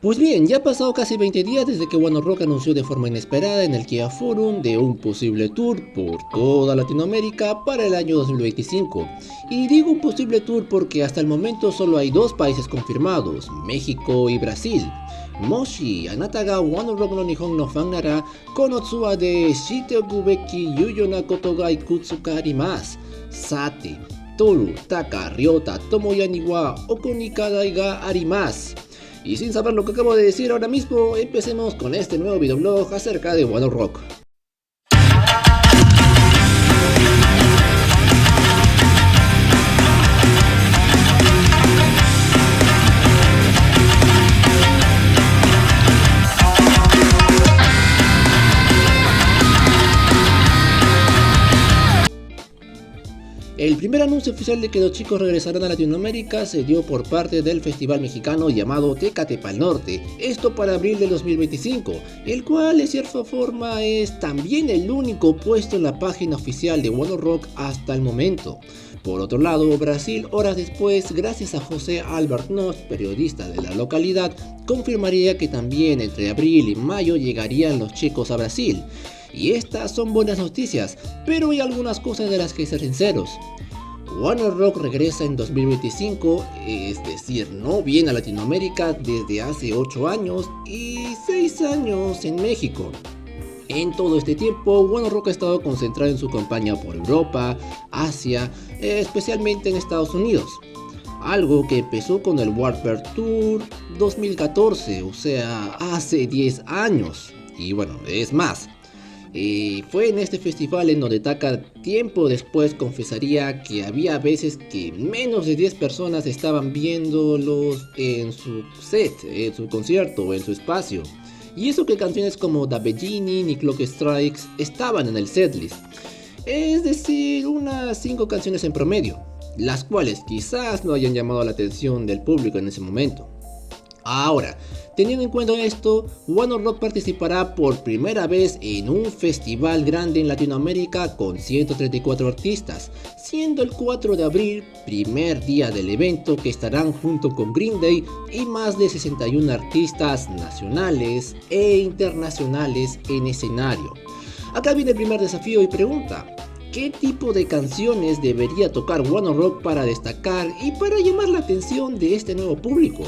Pues bien, ya ha pasado casi 20 días desde que One Ok Rock anunció de forma inesperada en el Kia Forum de un posible tour por toda Latinoamérica para el año 2025. Y digo un posible tour porque hasta el momento solo hay dos países confirmados, México y Brasil. Moshi, anata ga One Ok Rock no Nihon no fan nara, kono tsua de shiteoku beki yuyo na koto ga ikutsu ka arimasu. Sate, Toru, Taka, Ryota, Tomoya ni wa oko ni kadai ga arimasu. Y sin saber lo que acabo de decir ahora mismo, empecemos con este nuevo videoblog acerca de One Ok Rock. El primer anuncio oficial de que los chicos regresarán a Latinoamérica se dio por parte del festival mexicano llamado Tecate Pal Norte, esto para abril de 2025, el cual de cierta forma es también el único puesto en la página oficial de One Ok Rock hasta el momento. Por otro lado, Brasil horas después, gracias a José Albert Noss, periodista de la localidad, confirmaría que también entre abril y mayo llegarían los chicos a Brasil. Y estas son buenas noticias, pero hay algunas cosas de las que ser sinceros. One Ok Rock regresa en 2025, es decir, no viene a Latinoamérica desde hace 8 años y 6 años en México. En todo este tiempo, One Ok Rock ha estado concentrado en su campaña por Europa, Asia, especialmente en Estados Unidos. Algo que empezó con el Warped Tour 2014, o sea, hace 10 años. Y bueno, es más. Fue en este festival en donde Taka tiempo después confesaría que había veces que menos de 10 personas estaban viéndolos en su set, en su concierto, en su espacio. Y eso que canciones como Da Bellini ni Clock Strikes estaban en el setlist. Es decir, unas 5 canciones en promedio, las cuales quizás no hayan llamado la atención del público en ese momento. Ahora, teniendo en cuenta esto, One Ok Rock participará por primera vez en un festival grande en Latinoamérica con 134 artistas, siendo el 4 de abril, primer día del evento, que estarán junto con Green Day y más de 61 artistas nacionales e internacionales en escenario. Acá viene el primer desafío y pregunta: ¿qué tipo de canciones debería tocar One Ok Rock para destacar y para llamar la atención de este nuevo público?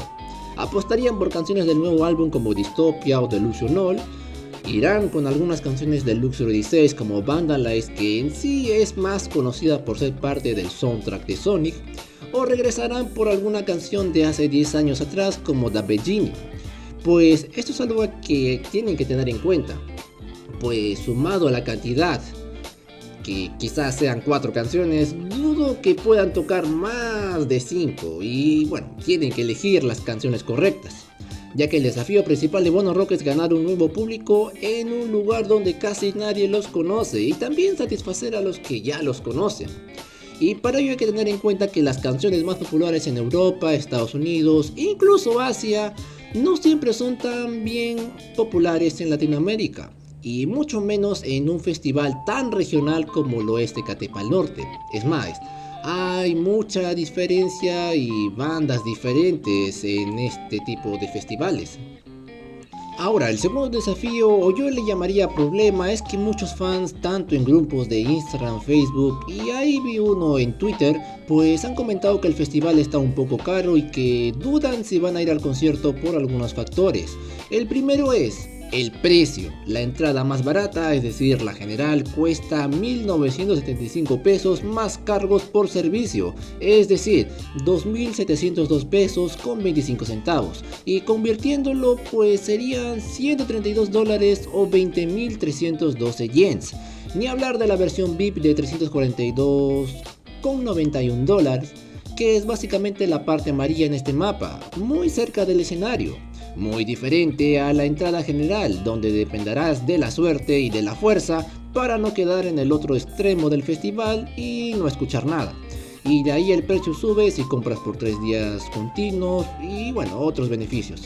¿Apostarían por canciones del nuevo álbum como Dystopia o Delusional? ¿Irán con algunas canciones de Luxury 16 como Vandalize, que en sí es más conocida por ser parte del soundtrack de Sonic? ¿O regresarán por alguna canción de hace 10 años atrás como Da Bellini? Pues esto es algo que tienen que tener en cuenta, pues sumado a la cantidad, que quizás sean 4 canciones, dudo que puedan tocar más de 5 y bueno, tienen que elegir las canciones correctas, ya que el desafío principal de One Ok Rock es ganar un nuevo público en un lugar donde casi nadie los conoce y también satisfacer a los que ya los conocen. Y para ello hay que tener en cuenta que las canciones más populares en Europa, Estados Unidos, incluso Asia, no siempre son tan bien populares en Latinoamérica, y mucho menos en un festival tan regional como lo es Tecate Pal Norte. Es más, hay mucha diferencia y bandas diferentes en este tipo de festivales. Ahora, el segundo desafío, o yo le llamaría problema, es que muchos fans, tanto en grupos de Instagram, Facebook y ahí vi uno en Twitter, pues han comentado que el festival está un poco caro y que dudan si van a ir al concierto por algunos factores. El primero es el precio. La entrada más barata, es decir, la general, cuesta 1.975 pesos más cargos por servicio, es decir, 2.702 pesos con 25 centavos, y convirtiéndolo pues serían 132 dólares o 20.312 yens. Ni hablar de la versión VIP de 342 con 91 dólares, que es básicamente la parte amarilla en este mapa, muy cerca del escenario. Muy diferente a la entrada general, donde dependerás de la suerte y de la fuerza para no quedar en el otro extremo del festival y no escuchar nada. Y de ahí el precio sube si compras por 3 días continuos y bueno, otros beneficios.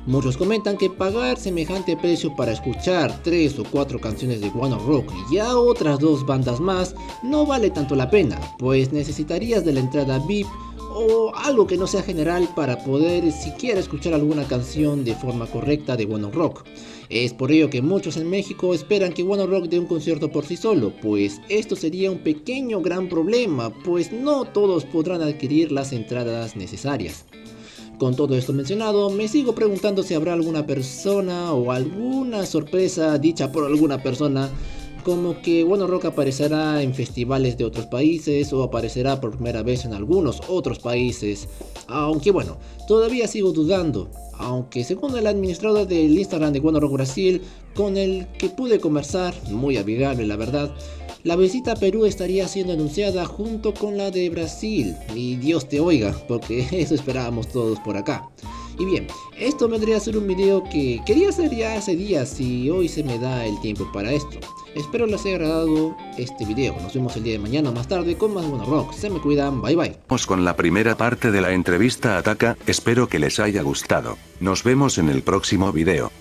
Muchos comentan que pagar semejante precio para escuchar 3 o 4 canciones de One Ok Rock y ya otras 2 bandas más no vale tanto la pena, pues necesitarías de la entrada VIP o algo que no sea general para poder siquiera escuchar alguna canción de forma correcta de Bueno Rock. Es por ello que muchos en México esperan que Bueno Rock dé un concierto por sí solo, pues esto sería un pequeño gran problema, pues no todos podrán adquirir las entradas necesarias. Con todo esto mencionado, me sigo preguntando si habrá alguna persona o alguna sorpresa dicha por alguna persona, como que Bueno Rock aparecerá en festivales de otros países o aparecerá por primera vez en algunos otros países. Aunque bueno, todavía sigo dudando, aunque según el administrador del Instagram de Bueno Rock Brasil, con el que pude conversar, muy amigable la verdad, la visita a Perú estaría siendo anunciada junto con la de Brasil, y Dios te oiga, porque eso esperábamos todos por acá. Y bien, esto vendría a ser un video que quería hacer ya hace días y hoy se me da el tiempo para esto. Espero les haya agradado este video. Nos vemos el día de mañana más tarde con más Bueno Rock. Se me cuidan, bye bye. Vamos con la primera parte de la entrevista a Taka, espero que les haya gustado. Nos vemos en el próximo video.